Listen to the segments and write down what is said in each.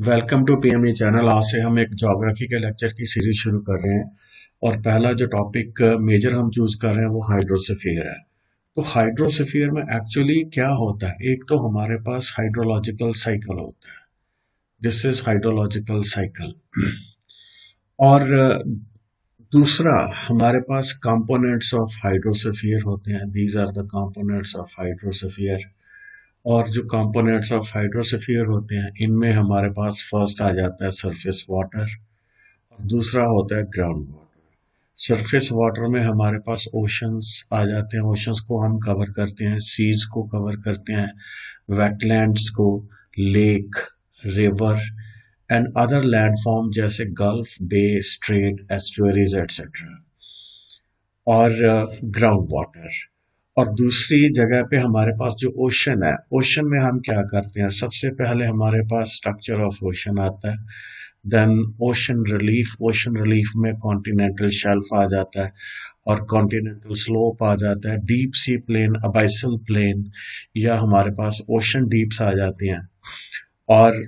Welcome to PME channel. आज से हम एक ज्योग्राफी के लेक्चर की सीरीज शुरू कर रहे हैं और पहला जो टॉपिक मेजर हम चूज कर रहे हैं वो हाइड्रोस्फीयर है। तो हाइड्रोस्फीयर में एक्चुअली क्या होता है, एक तो हमारे पास हाइड्रोलॉजिकल साइकिल होता है, दिस इज हाइड्रोलॉजिकल साइकिल। और दूसरा हमारे पास कंपोनेंट्स ऑफ हाइड्रोस्फीयर होते हैं, these are the components of hydrosphere. और जो कंपोनेंट्स ऑफ हाइड्रोस्फीयर होते हैं इनमें हमारे पास फर्स्ट आ जाता है सरफेस वाटर और दूसरा होता है ग्राउंड वाटर। सरफेस वाटर में हमारे पास ओशंस आ जाते हैं, ओशंस को हम कवर करते हैं, सीज को कवर करते हैं, वेटलैंड्स को, lake, river and other landform जैसे गल्फ, बे, स्ट्रेट, एस्टुअरीज एटसेट्रा। और ग्राउंड वाटर। और दूसरी जगह पे हमारे पास जो ओशन है, ओशन में हम क्या करते हैं, सबसे पहले हमारे पास स्ट्रक्चर ऑफ ओशन आता है, then ocean relief. Ocean relief में कॉन्टिनेंटल शेल्फ आ जाता है और कॉन्टिनेंटल स्लोप आ जाता है, deep sea plain, abyssal plain, या हमारे पास ओशन डीप्स आ जाती हैं। और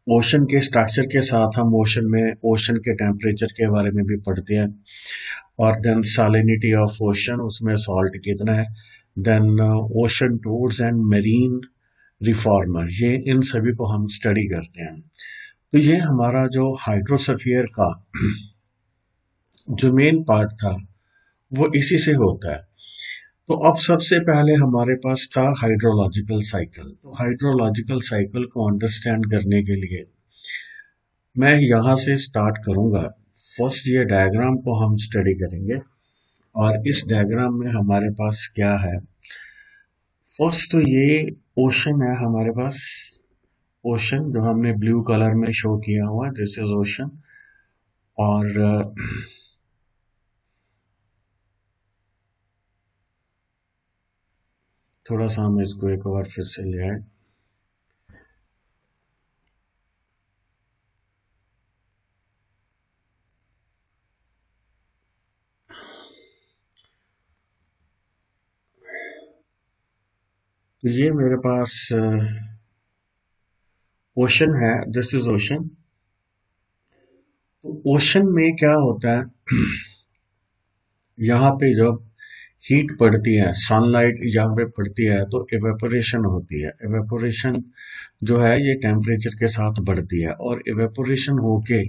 ओशन के स्ट्रक्चर के साथ हम ओशन में ओशन के टेम्परेचर के बारे में भी पढ़ते हैं। और देन सैलिनिटी ऑफ ओशन, उसमें सॉल्ट कितना है, then ocean tours and marine reformer, ये इन सभी को हम स्टडी करते हैं। तो ये हमारा जो हाइड्रोस्फीयर का जो मेन पार्ट था वो इसी से होता है। तो अब सबसे पहले हमारे पास था हाइड्रोलॉजिकल साइकिल। तो हाइड्रोलॉजिकल साइकिल को अंडरस्टैंड करने के लिए मैं यहां से स्टार्ट करूंगा। फर्स्ट ये डायग्राम को हम स्टडी करेंगे और इस डायग्राम में हमारे पास क्या है। फर्स्ट तो ये ओशन है हमारे पास, ओशन जो हमने ब्लू कलर में शो किया हुआ है, दिस इज ओशन। और थोड़ा सा हम इसको एक बार फिर से ले आए। तो ये मेरे पास ओशन है, दिस इज ओशन। तो ओशन में क्या होता है, यहाँ पे जब हीट पड़ती है, सनलाइट यहाँ पे पड़ती है तो इवेपोरेशन होती है। इवेपोरेशन जो है ये टेम्परेचर के साथ बढ़ती है और इवेपोरेशन होके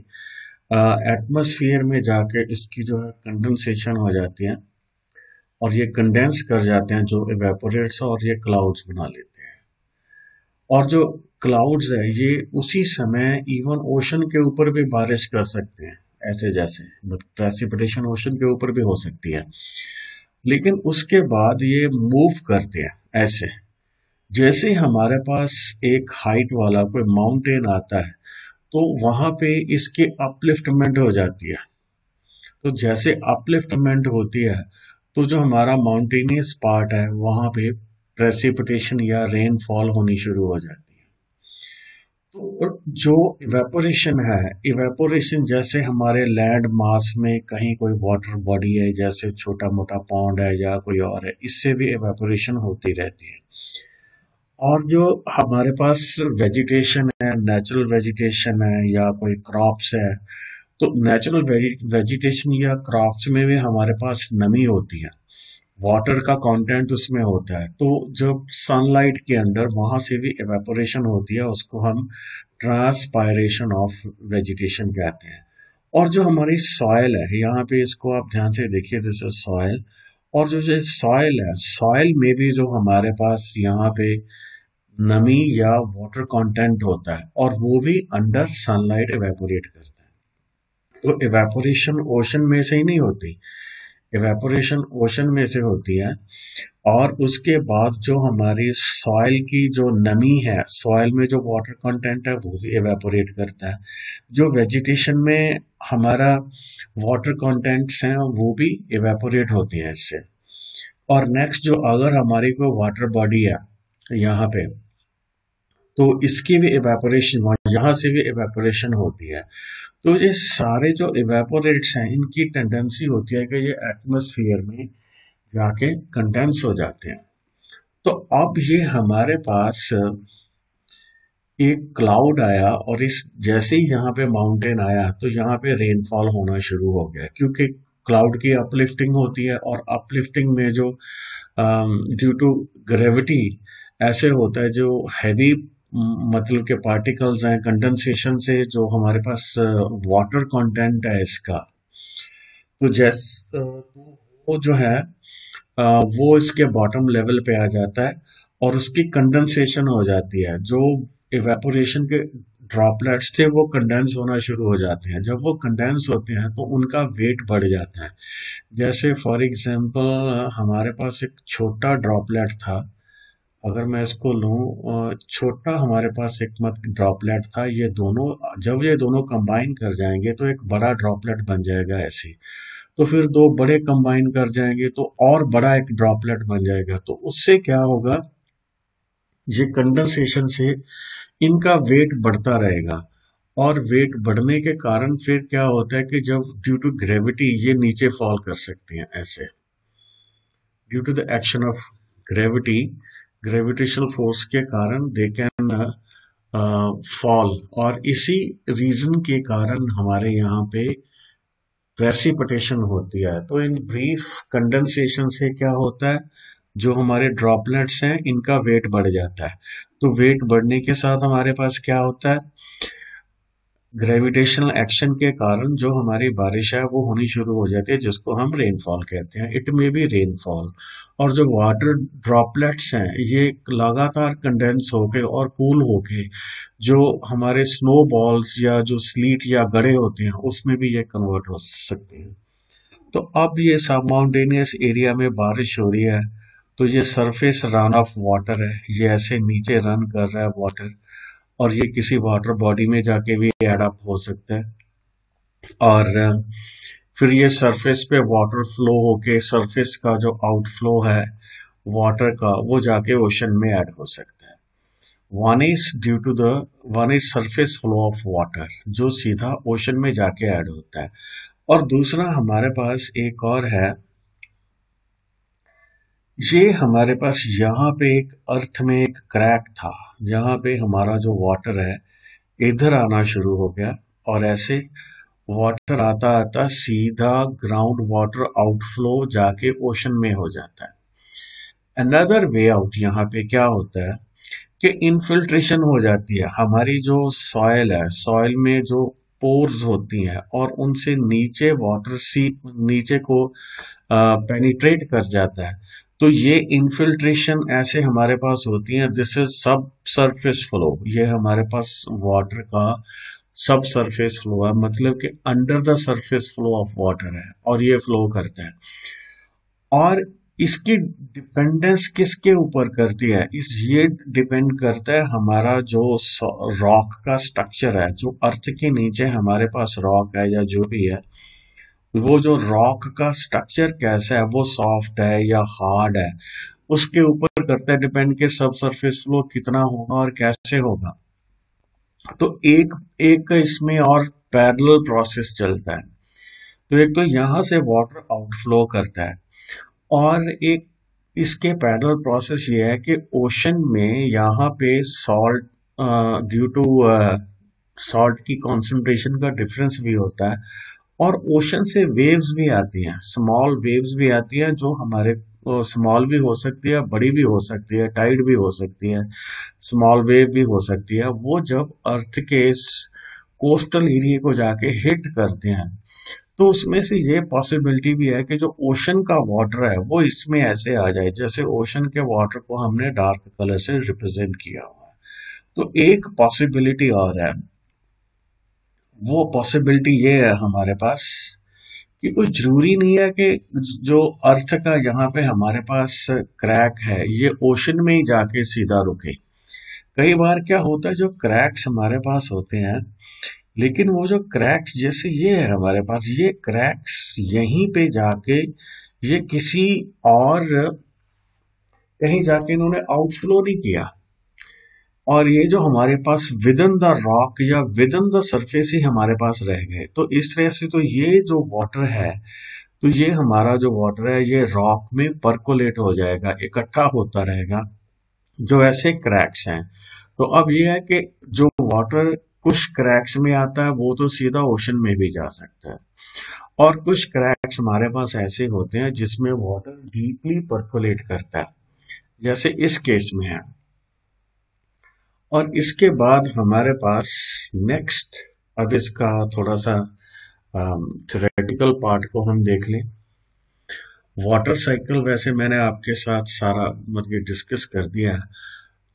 एटमॉस्फेयर में जाके इसकी जो है कंडेंसेशन हो जाती है और ये कंडेंस कर जाते हैं जो इवेपोरेट्स, और ये क्लाउड्स बना लेते हैं। और जो क्लाउड्स है ये उसी समय इवन ओशन के ऊपर भी बारिश कर सकते हैं, ऐसे जैसे प्रेसिपिटेशन ओशन के ऊपर भी हो सकती है, लेकिन उसके बाद ये मूव करते हैं ऐसे। जैसे ही हमारे पास एक हाइट वाला कोई माउंटेन आता है तो वहां पे इसकी अपलिफ्टमेंट हो जाती है। तो जैसे अपलिफ्टमेंट होती है तो जो हमारा माउंटेनियस पार्ट है वहां पे प्रेसिपिटेशन या रेनफॉल होनी शुरू हो जाती है। तो जो इवेपोरेशन है, इवेपोरेशन जैसे हमारे लैंड मास में कहीं कोई वाटर बॉडी है, जैसे छोटा मोटा पॉन्ड है या कोई और है, इससे भी इवेपोरेशन होती रहती है। और जो हमारे पास वेजिटेशन है, नेचुरल वेजिटेशन है या कोई क्रॉप्स है, तो नेचुरल वेजिटेशन या क्रॉप्स में भी हमारे पास नमी होती है, वाटर का कंटेंट उसमें होता है। तो जब सनलाइट के अंदर वहां से भी इवेपोरेशन होती है, उसको हम ट्रांसपायरेशन ऑफ वेजिटेशन कहते हैं। और जो हमारी सॉइल है, यहाँ पे इसको आप ध्यान से देखिए, जैसे सॉइल, और जो ये सॉइल है, सॉइल में भी जो हमारे पास यहाँ पे नमी या वाटर कंटेंट होता है और वो भी अंडर सनलाइट इवेपोरेट करता है। तो इवेपोरेशन ओशन में से ही नहीं होती, इवेपोरेशन ओशन में से होती है। और उसके बाद जो हमारी सॉइल की जो नमी है, सॉइल में जो वाटर कंटेंट है वो भी इवेपोरेट करता है। जो वेजिटेशन में हमारा वाटर कंटेंट्स हैं वो भी इवेपोरेट होती है इससे। और नेक्स्ट जो अगर हमारी कोई वाटर बॉडी है यहाँ पे, तो इसकी भी इवेपोरेशन, यहाँ से भी इवेपोरेशन होती है। तो ये सारे जो इवेपोरेट्स हैं इनकी टेंडेंसी होती है कि ये एटमॉस्फेयर में जाके कंडेंस हो जाते हैं। तो अब ये हमारे पास एक क्लाउड आया और इस जैसे ही यहाँ पे माउंटेन आया तो यहाँ पे रेनफॉल होना शुरू हो गया, क्योंकि क्लाउड की अपलिफ्टिंग होती है और अपलिफ्टिंग में जो ड्यू टू ग्रेविटी ऐसे होता है जो हैवी मतलब के पार्टिकल्स हैं, कंडेंसेशन से जो हमारे पास वाटर कंटेंट है इसका, तो जैसे वो जो है वो इसके बॉटम लेवल पे आ जाता है और उसकी कंडेंसेशन हो जाती है। जो इवेपोरेशन के ड्रॉपलेट्स थे वो कंडेंस होना शुरू हो जाते हैं। जब वो कंडेंस होते हैं तो उनका वेट बढ़ जाता है। जैसे फॉर एग्जांपल हमारे पास एक छोटा ड्रॉपलेट था, अगर मैं इसको लूं, छोटा हमारे पास एक मत ड्रॉपलेट था, ये दोनों जब ये दोनों कंबाइन कर जाएंगे तो एक बड़ा ड्रॉपलेट बन जाएगा ऐसे। तो फिर दो बड़े कंबाइन कर जाएंगे तो और बड़ा एक ड्रॉपलेट बन जाएगा। तो उससे क्या होगा, ये कंडेंसेशन से इनका वेट बढ़ता रहेगा और वेट बढ़ने के कारण फिर क्या होता है कि जब ड्यू टू ग्रेविटी ये नीचे फॉल कर सकते हैं ऐसे, due to the action of gravity, gravitational force के कारण दे कैन फॉल। और इसी रीजन के कारण हमारे यहाँ पे प्रेसिपिटेशन होती है। तो इन ब्रीफ कंडेंसेशन से क्या होता है, जो हमारे ड्रॉपलेट्स हैं इनका वेट बढ़ जाता है। तो वेट बढ़ने के साथ हमारे पास क्या होता है, ग्रेविटेशनल एक्शन के कारण जो हमारी बारिश है वो होनी शुरू हो जाती है, जिसको हम रेनफॉल कहते हैं। इट में बी रेनफॉल। और जो वाटर ड्रॉपलेट्स हैं ये लगातार कंडेंस होके और कूल होके जो हमारे स्नो बॉल्स या जो स्लीट या गड़े होते हैं उसमें भी ये कन्वर्ट हो सकते हैं। तो अब ये सब माउंटेनियस एरिया में बारिश हो रही है तो ये सरफेस रन ऑफ वाटर है, ये ऐसे नीचे रन कर रहा है वाटर, और ये किसी वाटर बॉडी में जाके भी एड अप हो सकता है। और फिर ये सरफेस पे वाटर फ्लो होके सरफेस का जो आउटफ्लो है वाटर का वो जाके ओशन में ऐड हो सकता है। One is surface flow of water जो सीधा ओशन में जाके ऐड होता है। और दूसरा हमारे पास एक और है, ये हमारे पास यहाँ पे एक अर्थ में एक क्रैक था, जहाँ पे हमारा जो वाटर है इधर आना शुरू हो गया और ऐसे वाटर आता आता सीधा ग्राउंड वाटर आउटफ्लो जाके ओशन में हो जाता है। अनदर वे आउट यहाँ पे क्या होता है कि इनफिल्ट्रेशन हो जाती है। हमारी जो सॉइल है, सॉइल में जो पोर्स होती हैं और उनसे नीचे वाटर नीचे को पेनिट्रेट कर जाता है। तो ये इनफिल्ट्रेशन ऐसे हमारे पास होती है, दिस इज सब सरफेस फ्लो। ये हमारे पास वाटर का सब सरफेस फ्लो है, मतलब कि under the surface flow of water है और ये फ्लो करता है। और इसकी डिपेंडेंस किसके ऊपर करती है, ये डिपेंड करता है हमारा जो रॉक का स्ट्रक्चर है, जो अर्थ के नीचे हमारे पास रॉक है या जो भी है, वो जो रॉक का स्ट्रक्चर कैसा है, वो सॉफ्ट है या हार्ड है, उसके ऊपर करता है डिपेंड कि सब सरफेस फ्लो कितना होगा और कैसे होगा। तो एक एक इसमें और पैरेलल प्रोसेस चलता है। तो एक तो यहां से वाटर आउटफ्लो करता है और एक इसके पैरेलल प्रोसेस ये है कि ओशन में यहाँ पे सॉल्ट ड्यू टू सॉल्ट की कॉन्सेंट्रेशन का डिफरेंस भी होता है और ओशन से वेव्स भी आती हैं, स्मॉल वेव्स भी आती हैं, जो हमारे स्मॉल भी हो सकती है, बड़ी भी हो सकती है, टाइड भी हो सकती है, स्मॉल वेव भी हो सकती है। वो जब अर्थ के कोस्टल एरिया को जाके हिट करते हैं तो उसमें से ये पॉसिबिलिटी भी है कि जो ओशन का वाटर है वो इसमें ऐसे आ जाए, जैसे ओशन के वाटर को हमने डार्क कलर से रिप्रेजेंट किया हुआ है। तो एक पॉसिबिलिटी और है, वो पॉसिबिलिटी ये है हमारे पास कि कोई जरूरी नहीं है कि जो अर्थ का यहाँ पे हमारे पास क्रैक है ये ओशन में ही जाके सीधा रुके। कई बार क्या होता है, जो क्रैक्स हमारे पास होते हैं, लेकिन वो जो क्रैक्स जैसे ये है हमारे पास, ये क्रैक्स यहीं पे जाके ये किसी और कहीं जाके इन्होंने आउटफ्लो नहीं किया और ये जो हमारे पास विद इन द रॉक या विद इन द सरफेस ही हमारे पास रह गए। तो इस तरह से तो ये जो वाटर है, तो ये हमारा जो वाटर है ये रॉक में परकोलेट हो जाएगा, इकट्ठा होता रहेगा, जो ऐसे क्रैक्स हैं। तो अब ये है कि जो वाटर कुछ क्रैक्स में आता है वो तो सीधा ओशन में भी जा सकता है, और कुछ क्रैक्स हमारे पास ऐसे होते हैं जिसमें वाटर डीपली परकोलेट करता है, जैसे इस केस में है। और इसके बाद हमारे पास नेक्स्ट, अब इसका थोड़ा सा थ्योरेटिकल पार्ट को हम देख लें। वाटर साइकिल वैसे मैंने आपके साथ सारा मतलब डिस्कस कर दिया है,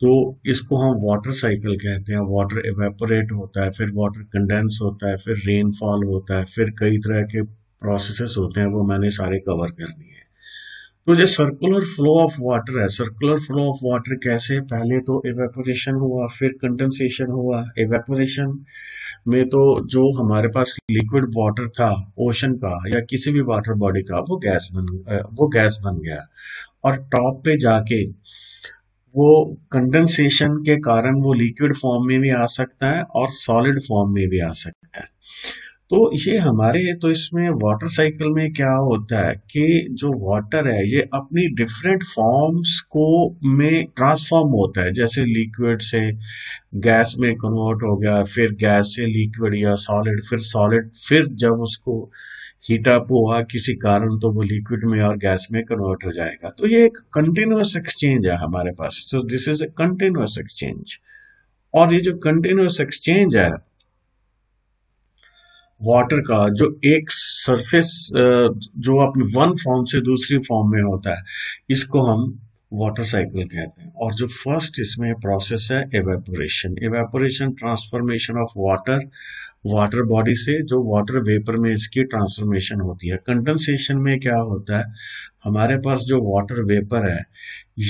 तो इसको हम वाटर साइकिल कहते हैं। वाटर इवेपोरेट होता है, फिर वाटर कंडेंस होता है, फिर रेनफॉल होता है, फिर कई तरह के प्रोसेसेस होते हैं, वो मैंने सारे कवर कर दिए हैं। तो जो सर्कुलर फ्लो ऑफ वाटर है, सर्कुलर फ्लो ऑफ वाटर कैसे, पहले तो इवेपोरेशन हुआ, फिर कंडेंसेशन हुआ। इवेपोरेशन में तो जो हमारे पास लिक्विड वाटर था ओशन का या किसी भी वाटर बॉडी का, वो गैस बन गया, और टॉप पे जाके वो कंडेंसेशन के कारण वो लिक्विड फॉर्म में भी आ सकता है और सॉलिड फॉर्म में भी आ सकता है। तो ये हमारे, तो इसमें वाटर साइकिल में क्या होता है कि जो वाटर है ये अपनी डिफरेंट फॉर्म्स को में ट्रांसफॉर्म होता है, जैसे लिक्विड से गैस में कन्वर्ट हो गया, फिर गैस से लिक्विड या सॉलिड, फिर सॉलिड, फिर जब उसको हीट अप हुआ किसी कारण तो वो लिक्विड में और गैस में कन्वर्ट हो जाएगा। तो ये एक कंटिन्यूअस एक्सचेंज है हमारे पास, तो this is a continuous exchange. और ये जो कंटिन्यूअस एक्सचेंज है वाटर का, जो एक सरफेस जो अपने वन फॉर्म से दूसरी फॉर्म में होता है, इसको हम वाटर साइकिल कहते हैं। और जो फर्स्ट इसमें प्रोसेस है evaporation, evaporation transformation of water, water body से जो वाटर वेपर में इसकी ट्रांसफॉर्मेशन होती है। कंडेंसेशन में क्या होता है, हमारे पास जो वाटर वेपर है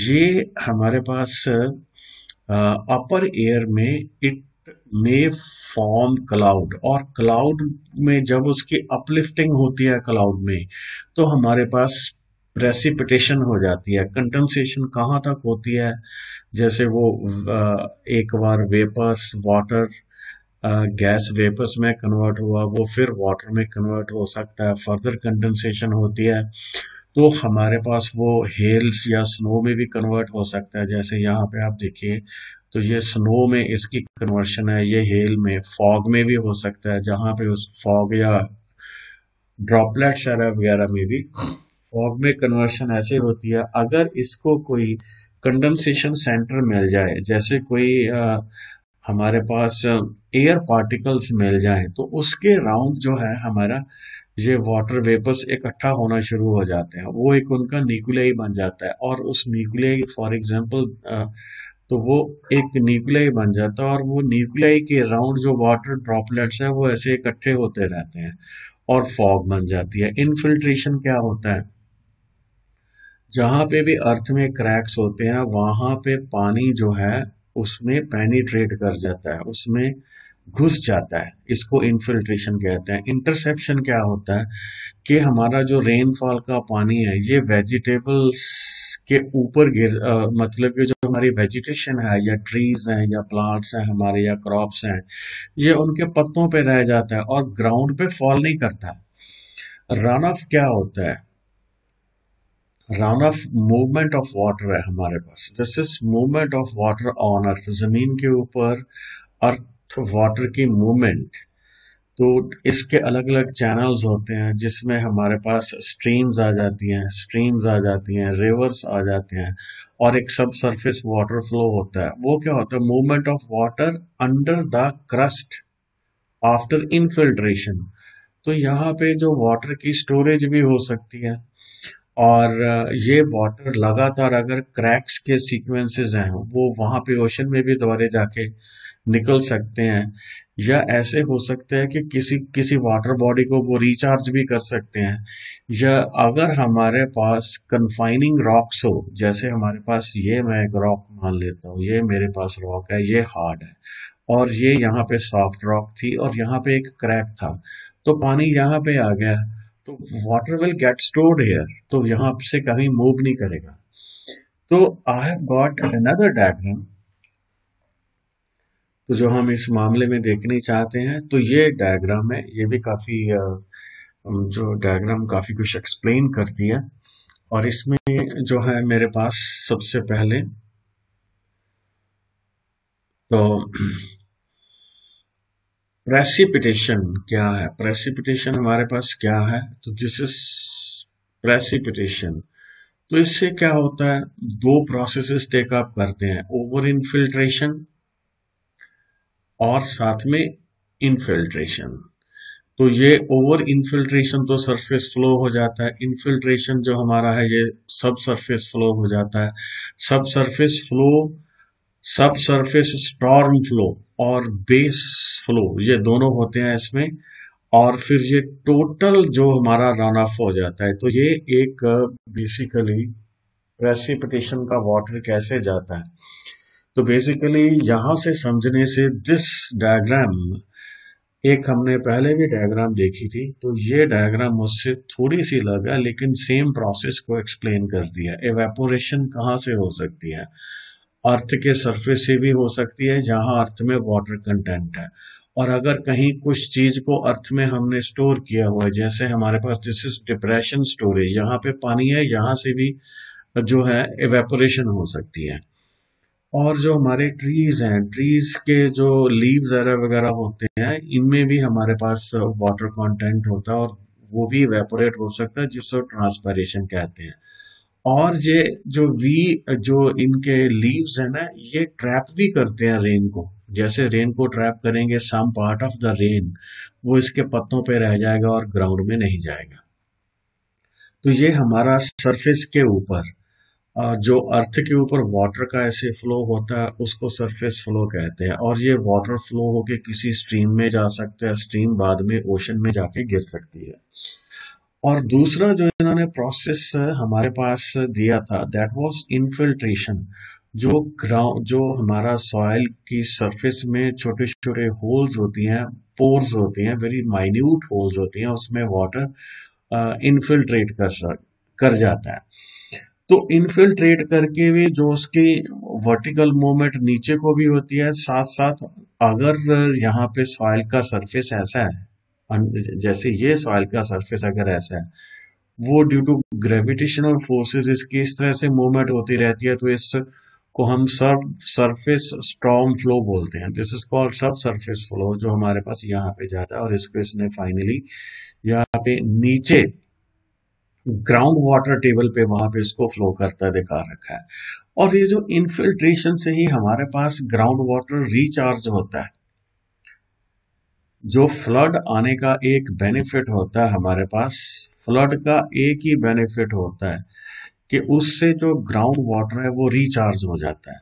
ये हमारे पास अपर एयर में इट में फॉर्म क्लाउड, और क्लाउड में जब उसकी अपलिफ्टिंग होती है क्लाउड में, तो हमारे पास प्रेसिपिटेशन हो जाती है। कंडेंसेशन कहाँ तक होती है, जैसे वो एक बार वेपर्स वाटर गैस वेपर्स में कन्वर्ट हुआ, वो फिर वाटर में कन्वर्ट हो सकता है, फर्दर कंडेंसेशन होती है तो हमारे पास वो हेल्स या स्नो में भी कन्वर्ट हो सकता है। जैसे यहाँ पे आप देखिए तो ये स्नो में इसकी कन्वर्शन है, ये हेल में, फॉग में भी हो सकता है, जहां पे उस फॉग या ड्रॉपलेट्स वगैरह में भी फॉग में कन्वर्शन ऐसे होती है। अगर इसको कोई कंडेंसेशन सेंटर मिल जाए, जैसे कोई हमारे पास एयर पार्टिकल्स मिल जाए, तो उसके राउंड जो है हमारा ये वाटर वेपर्स इकट्ठा होना शुरू हो जाते हैं, वो एक उनका न्यूक्लियाई बन जाता है। और उस न्यूक्लियाई फॉर एग्जांपल तो वो एक न्यूक्लियाई बन जाता है, और वो न्यूक्लियाई के राउंड जो वाटर ड्रॉपलेट्स हैं वो ऐसे इकट्ठे होते रहते हैं और फॉग बन जाती है। इनफिल्ट्रेशन क्या होता है, जहां पे भी अर्थ में क्रैक्स होते हैं वहां पे पानी जो है उसमें पेनिट्रेट कर जाता है, उसमें घुस जाता है, इसको इनफिल्ट्रेशन कहते हैं। इंटरसेप्शन क्या होता है कि हमारा जो रेनफॉल का पानी है ये वेजिटेबल्स के ऊपर मतलब कि जो हमारी वेजिटेशन है या ट्रीज हैं या प्लांट्स हैं हमारे या क्रॉप्स हैं, ये उनके पत्तों पे रह जाता है और ग्राउंड पे फॉल नहीं करता। रन ऑफ क्या होता है, run off movement of water है हमारे पास। This is movement of water on earth, जमीन के ऊपर अर्थ वाटर की मूवमेंट। तो इसके अलग अलग चैनल्स होते हैं जिसमें हमारे पास स्ट्रीम्स आ जाती हैं, रिवर्स आ जाते हैं, और एक सब सरफेस वाटर फ्लो होता है। वो क्या होता है, movement of water under the crust after infiltration. तो यहाँ पे जो वाटर की स्टोरेज भी हो सकती है, और ये वाटर लगातार अगर क्रैक्स के सीक्वेंसेस हैं वो वहां पे ओशन में भी दोबारा जाके निकल सकते हैं, या ऐसे हो सकता है कि किसी किसी वाटर बॉडी को वो रिचार्ज भी कर सकते हैं। या अगर हमारे पास कन्फाइनिंग रॉक्स हो, जैसे हमारे पास ये, मैं एक रॉक मान लेता हूँ, ये मेरे पास रॉक है, ये हार्ड है, और ये यहाँ पे सॉफ्ट रॉक थी और यहाँ पे एक क्रैक था, तो पानी यहाँ पे आ गया, तो water will get stored here, तो यहाँ से कहीं मूव नहीं करेगा। तो I have got another diagram, तो जो हम इस मामले में देखना चाहते हैं, तो ये डायग्राम है, ये भी काफी जो डायग्राम काफी कुछ एक्सप्लेन करती है। और इसमें जो है मेरे पास सबसे पहले तो प्रेसिपिटेशन क्या है? प्रेसिपिटेशन हमारे पास क्या है? तो दिस इज प्रेसिपिटेशन। तो इससे क्या होता है, दो प्रोसेसेस टेक अप करते हैं, ओवर इनफिल्ट्रेशन और साथ में इनफिल्ट्रेशन। तो ये ओवर इनफिल्ट्रेशन तो सरफेस फ्लो हो जाता है, इनफिल्ट्रेशन जो हमारा है ये सब सरफेस फ्लो हो जाता है। सब सरफेस फ्लो, सब सरफेस स्टॉर्म फ्लो और बेस फ्लो, ये दोनों होते हैं इसमें। और फिर ये टोटल जो हमारा रन ऑफ हो जाता है। तो ये एक बेसिकली प्रेसिपिटेशन का वाटर कैसे जाता है। तो बेसिकली यहां से समझने से दिस डायग्राम, एक हमने पहले भी डायग्राम देखी थी, तो ये डायग्राम मुझसे थोड़ी सी लगा लेकिन सेम प्रोसेस को एक्सप्लेन कर दिया। एवेपोरेशन कहाँ से हो सकती है? अर्थ के सरफेस से भी हो सकती है जहां अर्थ में वाटर कंटेंट है। और अगर कहीं कुछ चीज को अर्थ में हमने स्टोर किया हुआ है, जैसे हमारे पास दिस इज डिप्रेशन स्टोरेज, यहाँ पे पानी है, यहाँ से भी जो है एवेपोरेशन हो सकती है। और जो हमारे ट्रीज हैं, ट्रीज के जो लीव्स वगैरह होते हैं, इनमें भी हमारे पास वाटर कंटेंट होता है और वो भी इवेपोरेट हो सकता है, जिसको ट्रांसपायरेशन कहते हैं। और ये जो इनके लीव्स है ना, ये ट्रैप भी करते हैं रेन को। जैसे रेन को ट्रैप करेंगे, some part of the rain वो इसके पत्तों पे रह जाएगा और ग्राउंड में नहीं जाएगा। तो ये हमारा सरफेस के ऊपर जो अर्थ के ऊपर वाटर का ऐसे फ्लो होता है उसको सरफेस फ्लो कहते हैं। और ये वाटर फ्लो होके किसी स्ट्रीम में जा सकता है, स्ट्रीम बाद में ओशन में जाके गिर सकती है। और दूसरा जो इन्होंने प्रोसेस हमारे पास दिया था, दैट वाज इनफिल्ट्रेशन। जो ग्राउंड, जो हमारा सॉइल की सरफेस में छोटे छोटे होल्स होती हैं, पोर्स होती हैं, वेरी माइन्यूट होल्स होती हैं, उसमें वाटर इनफिल्ट्रेट कर जाता है। तो इनफिल्ट्रेट करके भी जो उसकी वर्टिकल मूवमेंट नीचे को भी होती है, साथ साथ अगर यहाँ पे सॉइल का सरफेस ऐसा है, जैसे ये सॉइल का सरफेस अगर ऐसा है, वो ड्यू टू ग्रेविटेशनल फोर्सेस इसकी इस तरह से मूवमेंट होती रहती है, तो इस को हम सब सरफेस स्टॉर्म फ्लो बोलते हैं। दिस इज कॉल्ड सब सरफेस फ्लो, जो हमारे पास यहाँ पे जाता है और इसको इसने फाइनली यहाँ पे नीचे ग्राउंड वाटर टेबल पे वहां पे इसको फ्लो करता दिखा रखा है। और ये जो इनफिल्ट्रेशन से ही हमारे पास ग्राउंड वाटर रिचार्ज होता है। जो फ्लड आने का एक बेनिफिट होता है हमारे पास, फ्लड का एक ही बेनिफिट होता है कि उससे जो ग्राउंड वाटर है वो रिचार्ज हो जाता है।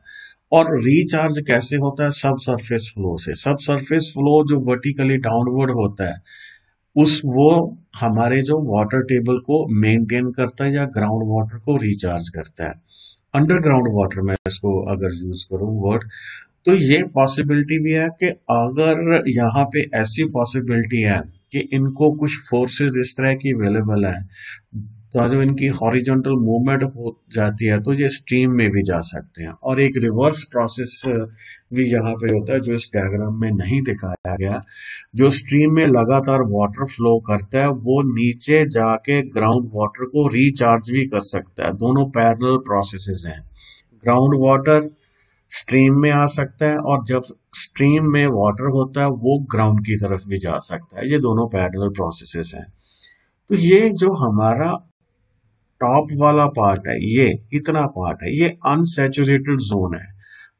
और रिचार्ज कैसे होता है? सब सरफेस फ्लो से। सब सरफेस फ्लो जो वर्टिकली डाउनवर्ड होता है, उस वो हमारे जो वाटर टेबल को मेंटेन करता है या ग्राउंड वाटर को रिचार्ज करता है। अंडरग्राउंड वाटर में इसको अगर यूज करूं वर्ड, तो ये पॉसिबिलिटी भी है कि अगर यहाँ पे ऐसी पॉसिबिलिटी है कि इनको कुछ फोर्सेस इस तरह की अवेलेबल है, तो जब इनकी हॉरिजॉन्टल मूवमेंट हो जाती है तो ये स्ट्रीम में भी जा सकते हैं। और एक रिवर्स प्रोसेस भी यहाँ पे होता है जो इस डायग्राम में नहीं दिखाया गया। जो स्ट्रीम में लगातार वाटर फ्लो करता है वो नीचे जाके ग्राउंड वाटर को रिचार्ज भी कर सकता है। दोनों पैरेलल प्रोसेसेस हैं। ग्राउंड वाटर स्ट्रीम में आ सकता है और जब स्ट्रीम में वाटर होता है वो ग्राउंड की तरफ भी जा सकता है। ये दोनों पैरेलल प्रोसेसेस हैं। तो ये जो हमारा टॉप वाला पार्ट है, ये इतना पार्ट है, ये अनसैचुरेटेड जोन है।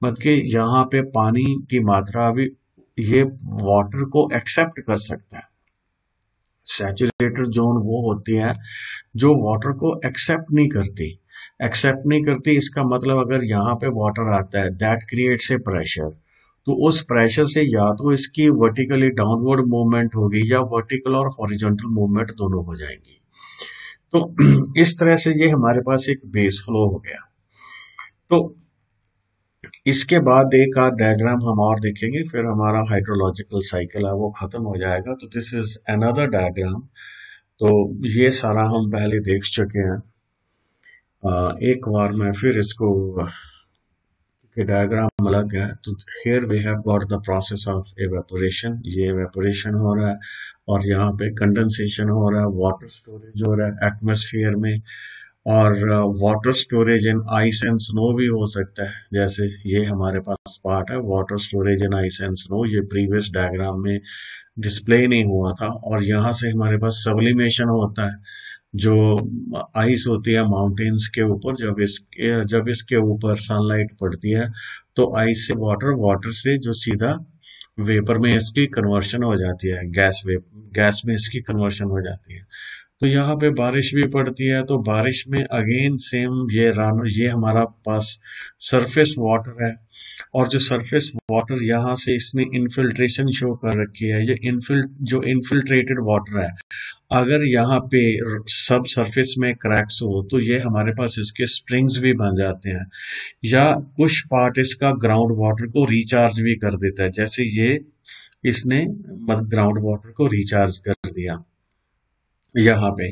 मतलब कि यहाँ पे पानी की मात्रा भी ये वाटर को एक्सेप्ट कर सकता है। सैचुरेटेड जोन वो होती है जो वाटर को एक्सेप्ट नहीं करती। एक्सेप्ट नहीं करती इसका मतलब अगर यहाँ पे वाटर आता है, दैट क्रिएट्स ए प्रेशर। तो उस प्रेशर से या तो इसकी वर्टिकली डाउनवर्ड मूवमेंट होगी या वर्टिकल और हॉरिजॉन्टल मूवमेंट दोनों हो जाएंगी। तो इस तरह से ये हमारे पास एक बेस फ्लो हो गया। तो इसके बाद एक आध डायग्राम हम और देखेंगे, फिर हमारा हाइड्रोलॉजिकल साइकिल है वो खत्म हो जाएगा। तो दिस इज अनदर डायग्राम। तो ये सारा हम पहले देख चुके हैं। एक बार मैं फिर इसको के डायग्राम अलग है। तो here we have got the process of evaporation. ये एवेपोरेशन हो रहा है और यहाँ पे कंडेंसेशन हो रहा है, वाटर स्टोरेज हो रहा है एटमॉस्फेयर में। और water storage in ice and snow भी हो सकता है। जैसे ये हमारे पास पार्ट है water storage in ice and snow, ये प्रीवियस डायग्राम में डिस्प्ले नहीं हुआ था। और यहाँ से हमारे पास सब्लिमेशन होता है, जो आइस होती है माउंटेन्स के ऊपर, जब इसके ऊपर सनलाइट पड़ती है तो आइस से वाटर, वाटर से जो सीधा वेपर में इसकी कन्वर्शन हो जाती है, गैस में इसकी कन्वर्शन हो जाती है। तो यहाँ पे बारिश भी पड़ती है, तो बारिश में अगेन सेम ये हमारा पास सरफेस वाटर है। और जो सरफेस वाटर यहाँ से इसने इन्फिल्ट्रेशन शो कर रखी है, ये जो इन्फिल्ट्रेटेड वाटर है, अगर यहाँ पे सब सरफेस में क्रैक्स हो तो ये हमारे पास इसके स्प्रिंग्स भी बन जाते हैं, या कुछ पार्ट इसका ग्राउंड वाटर को रिचार्ज भी कर देता है। जैसे ये इसने ग्राउंड वाटर को रिचार्ज कर दिया यहाँ पे।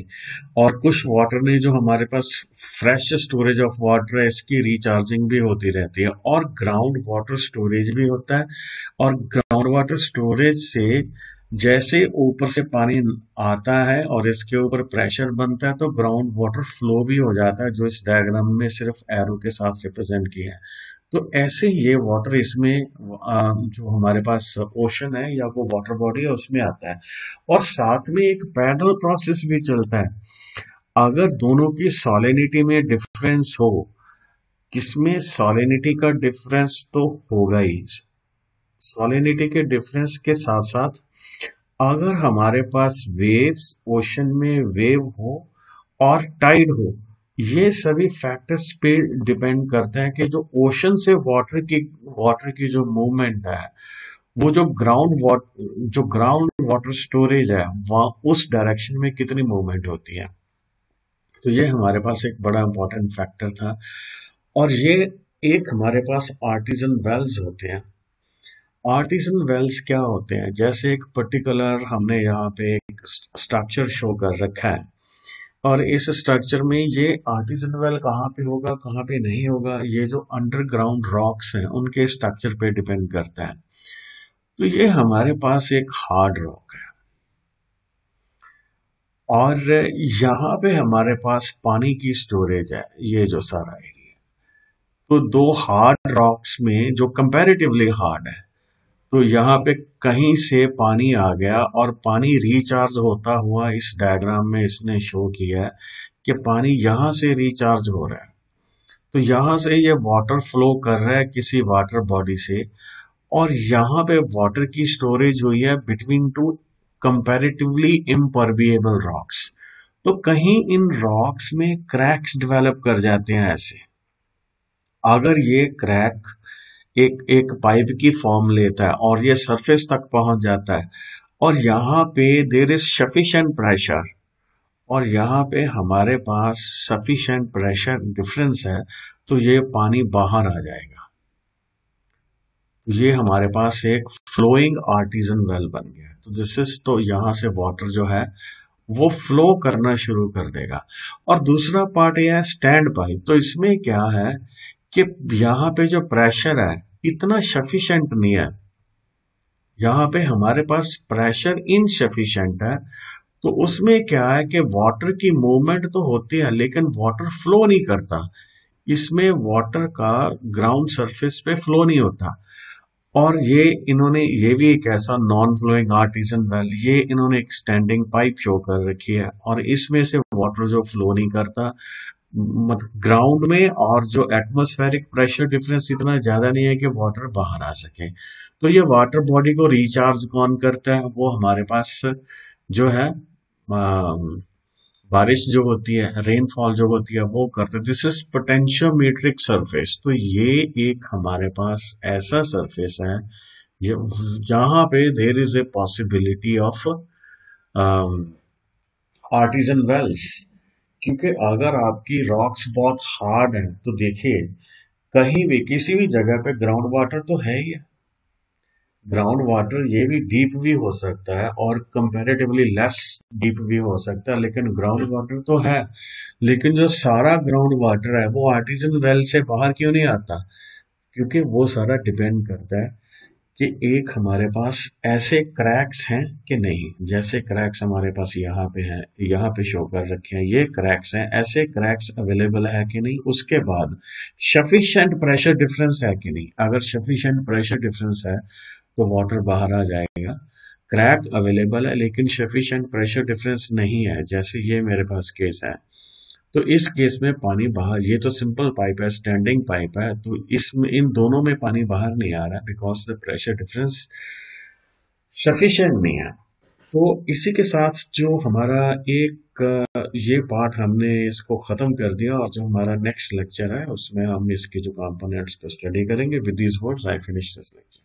और कुछ वाटर ने जो हमारे पास फ्रेश स्टोरेज ऑफ वाटर है, इसकी रिचार्जिंग भी होती रहती है। और ग्राउंड वाटर स्टोरेज भी होता है, और ग्राउंड वाटर स्टोरेज से जैसे ऊपर से पानी आता है और इसके ऊपर प्रेशर बनता है तो ग्राउंड वाटर फ्लो भी हो जाता है, जो इस डायग्राम में सिर्फ एरो के साथ रिप्रेजेंट किया है। तो ऐसे ये वाटर इसमें जो हमारे पास ओशन है या वो वाटर बॉडी है उसमें आता है। और साथ में एक पैरेलल प्रोसेस भी चलता है। अगर दोनों की सॉलिनिटी में डिफरेंस हो, किसमें सॉलिनिटी का डिफरेंस तो होगा ही, सॉलिनिटी के डिफरेंस के साथ साथ अगर हमारे पास वेव्स, ओशन में वेव हो और टाइड हो, ये सभी फैक्टर्स पे डिपेंड करते हैं कि जो ओशन से वाटर की जो मूवमेंट है, वो जो ग्राउंड वाटर स्टोरेज है वहां उस डायरेक्शन में कितनी मूवमेंट होती है। तो ये हमारे पास एक बड़ा इंपॉर्टेंट फैक्टर था। और ये एक हमारे पास आर्टिजन वेल्स होते हैं। आर्टिजन वेल्स क्या होते हैं, जैसे एक पर्टिकुलर हमने यहाँ पे एक स्ट्रक्चर शो कर रखा है, और इस स्ट्रक्चर में ये आर्टिजन वेल कहाँ पे होगा कहाँ पे नहीं होगा, ये जो अंडरग्राउंड रॉक्स हैं उनके स्ट्रक्चर पे डिपेंड करता है। तो ये हमारे पास एक हार्ड रॉक है, और यहाँ पे हमारे पास पानी की स्टोरेज है, ये जो सारा एरिया। तो दो हार्ड रॉक्स में जो कंपैरेटिवली हार्ड है, तो यहाँ पे कहीं से पानी आ गया और पानी रिचार्ज होता हुआ इस डायग्राम में इसने शो किया है कि पानी यहाँ से रिचार्ज हो रहा है। तो यहाँ से ये वाटर फ्लो कर रहा है किसी वाटर बॉडी से, और यहाँ पे वाटर की स्टोरेज हुई है between two comparatively impermeable rocks. तो कहीं इन रॉक्स में क्रैक्स डेवलप कर जाते हैं ऐसे। अगर ये क्रैक एक पाइप की फॉर्म लेता है और ये सरफेस तक पहुंच जाता है, और यहाँ पे देर इज सफिशिएंट प्रेशर, और यहाँ पे हमारे पास सफिशिएंट प्रेशर डिफरेंस है, तो ये पानी बाहर आ जाएगा। ये हमारे पास एक फ्लोइंग आर्टिजन वेल बन गया। तो दिस इज, तो यहाँ से वाटर जो है वो फ्लो करना शुरू कर देगा। और दूसरा पार्ट ये है स्टैंड पाइप। तो इसमें क्या है कि यहाँ पे जो प्रेशर है इतना सफिशिएंट नहीं है, यहाँ पे हमारे पास प्रेशर इनसफिशिएंट है। तो उसमें क्या है कि वाटर की मूवमेंट तो होती है लेकिन वाटर फ्लो नहीं करता, इसमें वाटर का ग्राउंड सरफेस पे फ्लो नहीं होता। और ये भी एक ऐसा नॉन फ्लोइंग आर्टिजन वेल, ये इन्होंने एक स्टैंडिंग पाइप शो कर रखी है, और इसमें से वाटर जो फ्लो नहीं करता मतलब ग्राउंड में, और जो एटमॉस्फेरिक प्रेशर डिफरेंस इतना ज्यादा नहीं है कि वाटर बाहर आ सके। तो ये वाटर बॉडी को रिचार्ज कौन करता है, वो हमारे पास जो है बारिश जो होती है, रेनफॉल जो होती है वो करते हैं। This is potentiometric surface. तो ये एक हमारे पास ऐसा सरफेस है जहां पे there is a possibility of artesian wells. क्योंकि अगर आपकी रॉक्स बहुत हार्ड हैं तो देखिए कहीं भी किसी भी जगह पे ग्राउंड वाटर तो है ही है। ग्राउंड वाटर ये भी डीप भी हो सकता है और कंपैरेटिवली लेस डीप भी हो सकता है, लेकिन ग्राउंड वाटर तो है। लेकिन जो सारा ग्राउंड वाटर है वो आर्टिजन वेल से बाहर क्यों नहीं आता, क्योंकि वो सारा डिपेंड करता है कि एक हमारे पास ऐसे क्रैक्स हैं कि नहीं, जैसे क्रैक्स हमारे पास यहाँ पे हैं, यहाँ पे शो कर रखे हैं, ये क्रैक्स हैं, ऐसे क्रैक्स अवेलेबल है कि नहीं। उसके बाद सफिशिएंट प्रेशर डिफरेंस है कि नहीं। अगर सफिशिएंट प्रेशर डिफरेंस है तो वाटर बाहर आ जाएगा। क्रैक अवेलेबल है लेकिन सफिशिएंट प्रेशर डिफरेंस नहीं है, जैसे ये मेरे पास केस है, तो इस केस में पानी बाहर, ये तो सिंपल पाइप है, स्टैंडिंग पाइप है, तो इसमें इन दोनों में पानी बाहर नहीं आ रहा है because the pressure difference sufficient नहीं है। तो इसी के साथ जो हमारा एक ये पार्ट हमने इसको खत्म कर दिया, और जो हमारा नेक्स्ट लेक्चर है उसमें हम इसके जो कंपोनेंट्स को स्टडी करेंगे। With these words I finish this lecture.